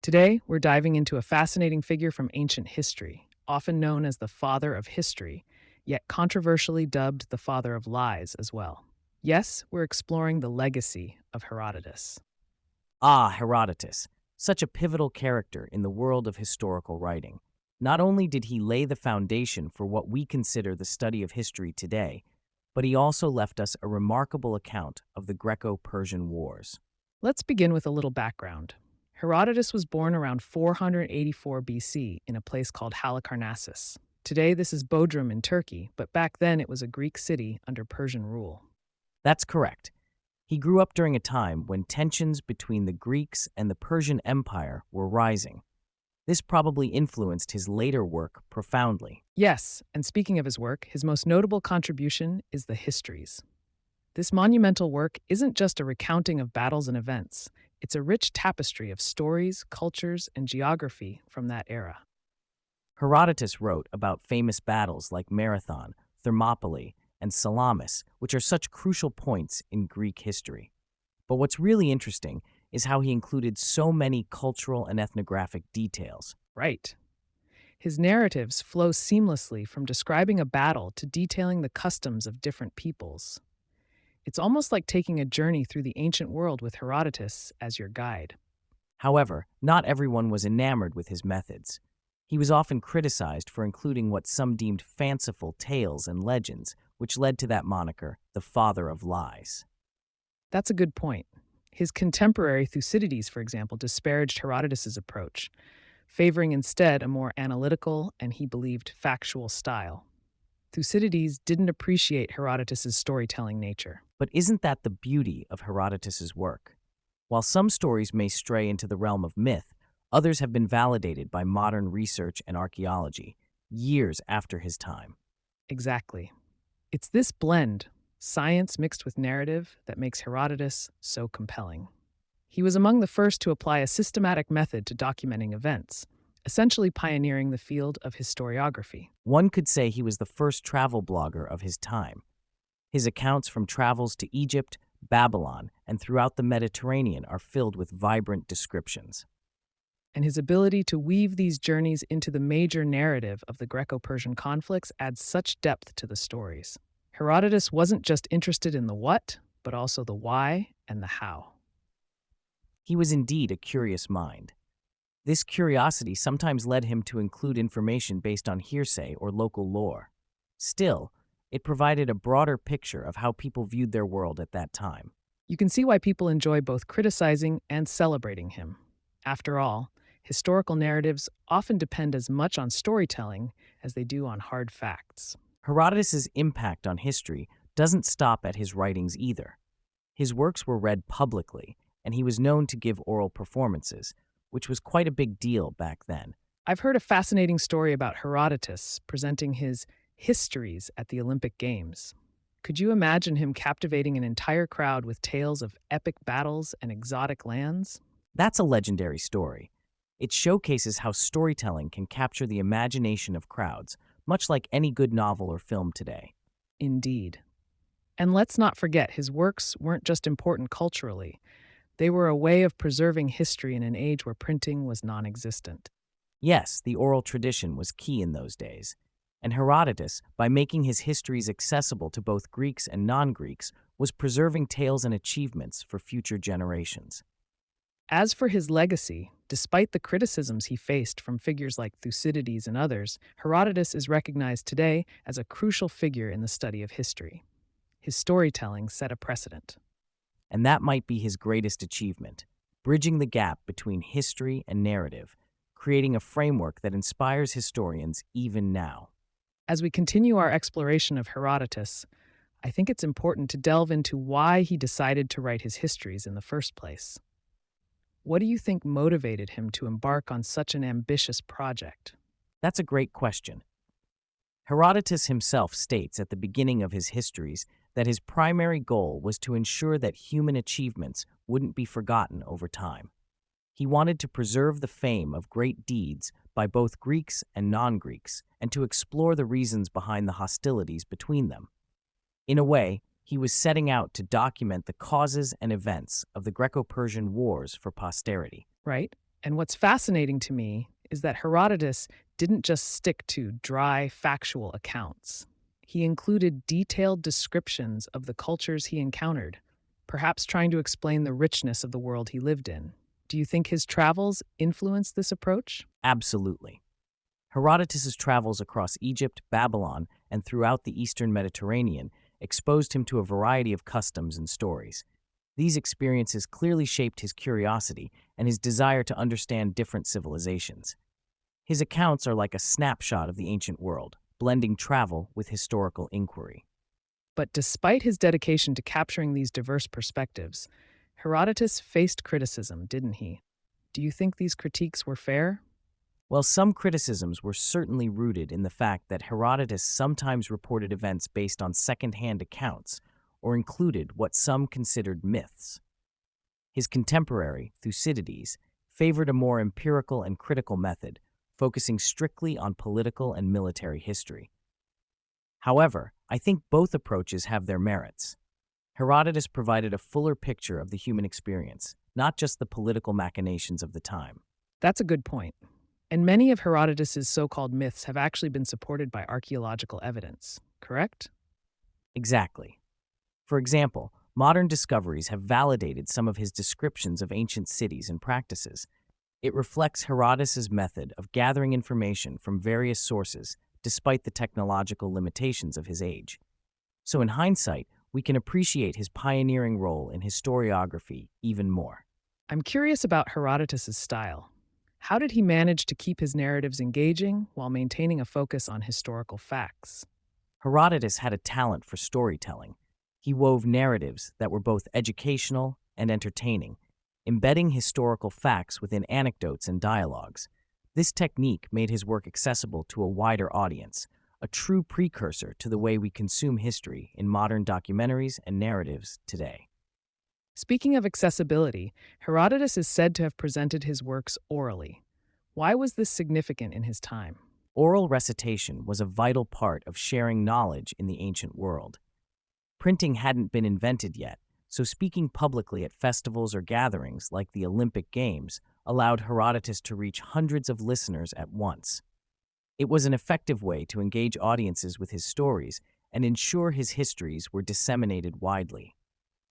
Today, we're diving into a fascinating figure from ancient history, often known as the father of history, yet controversially dubbed the father of lies as well. Yes, we're exploring the legacy of Herodotus. Ah, Herodotus, such a pivotal character in the world of historical writing. Not only did he lay the foundation for what we consider the study of history today, but he also left us a remarkable account of the Greco-Persian Wars. Let's begin with a little background. Herodotus was born around 484 BC in a place called Halicarnassus. Today, this is Bodrum in Turkey, but back then it was a Greek city under Persian rule. That's correct. He grew up during a time when tensions between the Greeks and the Persian Empire were rising. This probably influenced his later work profoundly. Yes, and speaking of his work, his most notable contribution is the Histories. This monumental work isn't just a recounting of battles and events, it's a rich tapestry of stories, cultures, and geography from that era. Herodotus wrote about famous battles like Marathon, Thermopylae, and Salamis, which are such crucial points in Greek history. But what's really interesting is how he included so many cultural and ethnographic details. Right. His narratives flow seamlessly from describing a battle to detailing the customs of different peoples. It's almost like taking a journey through the ancient world with Herodotus as your guide. However, not everyone was enamored with his methods. He was often criticized for including what some deemed fanciful tales and legends, which led to that moniker, the father of lies. That's a good point. His contemporary Thucydides, for example, disparaged Herodotus's approach, favoring instead a more analytical and, he believed, factual style. Thucydides didn't appreciate Herodotus's storytelling nature. But isn't that the beauty of Herodotus's work? While some stories may stray into the realm of myth, others have been validated by modern research and archaeology, years after his time. Exactly. It's this blend, science mixed with narrative, that makes Herodotus so compelling. He was among the first to apply a systematic method to documenting events, essentially pioneering the field of historiography. One could say he was the first travel blogger of his time. His accounts from travels to Egypt, Babylon, and throughout the Mediterranean are filled with vibrant descriptions. And his ability to weave these journeys into the major narrative of the Greco-Persian conflicts adds such depth to the stories. Herodotus wasn't just interested in the what, but also the why and the how. He was indeed a curious mind. This curiosity sometimes led him to include information based on hearsay or local lore. Still, it provided a broader picture of how people viewed their world at that time. You can see why people enjoy both criticizing and celebrating him. After all, historical narratives often depend as much on storytelling as they do on hard facts. Herodotus's impact on history doesn't stop at his writings either. His works were read publicly, and he was known to give oral performances, which was quite a big deal back then. I've heard a fascinating story about Herodotus presenting his histories at the Olympic Games. Could you imagine him captivating an entire crowd with tales of epic battles and exotic lands? That's a legendary story. It showcases how storytelling can capture the imagination of crowds, much like any good novel or film today. Indeed. And let's not forget, his works weren't just important culturally. They were a way of preserving history in an age where printing was non-existent. Yes, the oral tradition was key in those days. And Herodotus, by making his histories accessible to both Greeks and non-Greeks, was preserving tales and achievements for future generations. As for his legacy, despite the criticisms he faced from figures like Thucydides and others, Herodotus is recognized today as a crucial figure in the study of history. His storytelling set a precedent. And that might be his greatest achievement, bridging the gap between history and narrative, creating a framework that inspires historians even now. As we continue our exploration of Herodotus, I think it's important to delve into why he decided to write his histories in the first place. What do you think motivated him to embark on such an ambitious project? That's a great question. Herodotus himself states at the beginning of his histories that his primary goal was to ensure that human achievements wouldn't be forgotten over time. He wanted to preserve the fame of great deeds by both Greeks and non-Greeks, and to explore the reasons behind the hostilities between them. In a way, he was setting out to document the causes and events of the Greco-Persian Wars for posterity. Right? And what's fascinating to me is that Herodotus didn't just stick to dry, factual accounts. He included detailed descriptions of the cultures he encountered, perhaps trying to explain the richness of the world he lived in. Do you think his travels influenced this approach? Absolutely. Herodotus's travels across Egypt, Babylon, and throughout the eastern Mediterranean exposed him to a variety of customs and stories. These experiences clearly shaped his curiosity and his desire to understand different civilizations. His accounts are like a snapshot of the ancient world, blending travel with historical inquiry. But despite his dedication to capturing these diverse perspectives, Herodotus faced criticism, didn't he? Do you think these critiques were fair? While some criticisms were certainly rooted in the fact that Herodotus sometimes reported events based on second-hand accounts or included what some considered myths, his contemporary, Thucydides, favored a more empirical and critical method, focusing strictly on political and military history. However, I think both approaches have their merits. Herodotus provided a fuller picture of the human experience, not just the political machinations of the time. That's a good point. And many of Herodotus's so-called myths have actually been supported by archaeological evidence, correct? Exactly. For example, modern discoveries have validated some of his descriptions of ancient cities and practices. It reflects Herodotus' method of gathering information from various sources despite the technological limitations of his age. So in hindsight, we can appreciate his pioneering role in historiography even more. I'm curious about Herodotus's style. How did he manage to keep his narratives engaging while maintaining a focus on historical facts? Herodotus had a talent for storytelling. He wove narratives that were both educational and entertaining, embedding historical facts within anecdotes and dialogues. This technique made his work accessible to a wider audience, a true precursor to the way we consume history in modern documentaries and narratives today. Speaking of accessibility, Herodotus is said to have presented his works orally. Why was this significant in his time? Oral recitation was a vital part of sharing knowledge in the ancient world. Printing hadn't been invented yet, so speaking publicly at festivals or gatherings like the Olympic Games allowed Herodotus to reach hundreds of listeners at once. It was an effective way to engage audiences with his stories and ensure his histories were disseminated widely.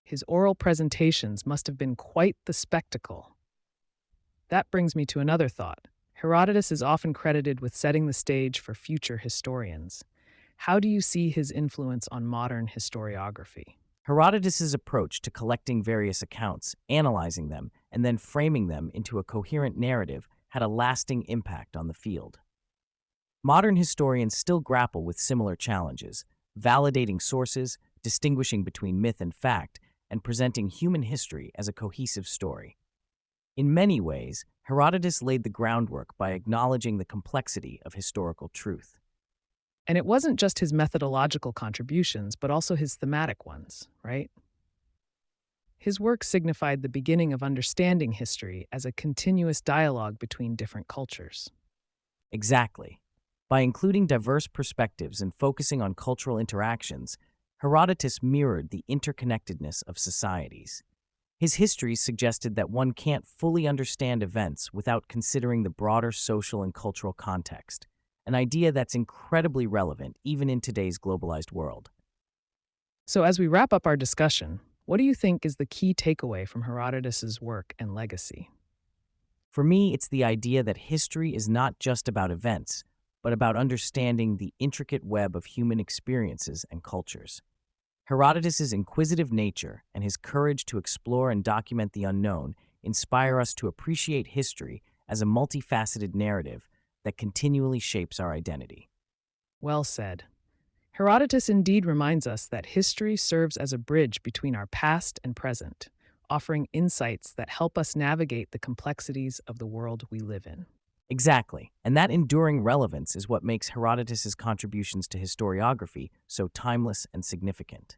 His oral presentations must have been quite the spectacle. That brings me to another thought. Herodotus is often credited with setting the stage for future historians. How do you see his influence on modern historiography? Herodotus's approach to collecting various accounts, analyzing them, and then framing them into a coherent narrative had a lasting impact on the field. Modern historians still grapple with similar challenges, validating sources, distinguishing between myth and fact, and presenting human history as a cohesive story. In many ways, Herodotus laid the groundwork by acknowledging the complexity of historical truth. And it wasn't just his methodological contributions, but also his thematic ones, right? His work signified the beginning of understanding history as a continuous dialogue between different cultures. Exactly. By including diverse perspectives and focusing on cultural interactions, Herodotus mirrored the interconnectedness of societies. His histories suggested that one can't fully understand events without considering the broader social and cultural context, an idea that's incredibly relevant even in today's globalized world. So, as we wrap up our discussion, what do you think is the key takeaway from Herodotus's work and legacy? For me, it's the idea that history is not just about events, but about understanding the intricate web of human experiences and cultures. Herodotus's inquisitive nature and his courage to explore and document the unknown inspire us to appreciate history as a multifaceted narrative that continually shapes our identity. Well said. Herodotus indeed reminds us that history serves as a bridge between our past and present, offering insights that help us navigate the complexities of the world we live in. Exactly, and that enduring relevance is what makes Herodotus's contributions to historiography so timeless and significant.